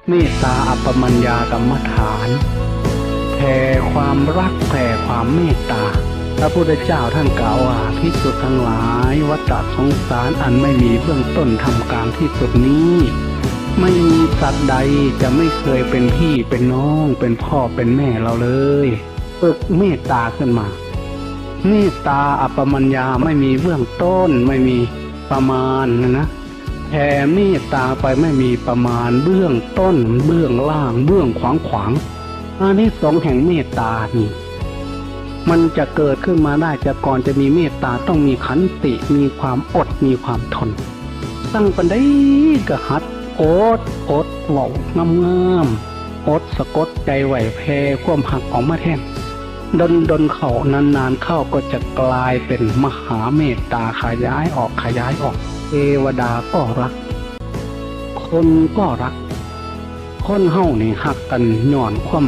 เมตตาอัปปมัญญากรรมฐานแผ่ความรักแผ่ความเมตตาพระพุทธเจ้าท่านกล่าวว่าภิกษุทั้งหลายวัฏสงสารอันไม่มีเบื้องต้นทำกลางที่สุดนี้ไม่มีสัตว์ใดจะไม่เคยเป็นพี่เป็นน้องเป็นพ่อเป็นแม่เราเลยฝึกเมตตาขึ้นมาเมตตาอัปปมัญญาไม่มีเบื้องต้นไม่มีประมาณนะแผ่เมตตาไปไม่มีประมาณเบื้องต้นเบื้องล่างเบื้องขวางอานิสงส์แห่งเมตตานี่มันจะเกิดขึ้นมาได้จะก่อนจะมีเมตตาต้องมีขันติมีความอดมีความทนตั้งปันได้กะหัดอดเว้างามอดสะกดใจไหวแพ่ความหักออกมาแท่งดนเข้านานเข้าก็จะกลายเป็นมหาเมตตาขยายออกเทวดาก็รักคนก็รักคนเฮานี่หักกันย้อนความ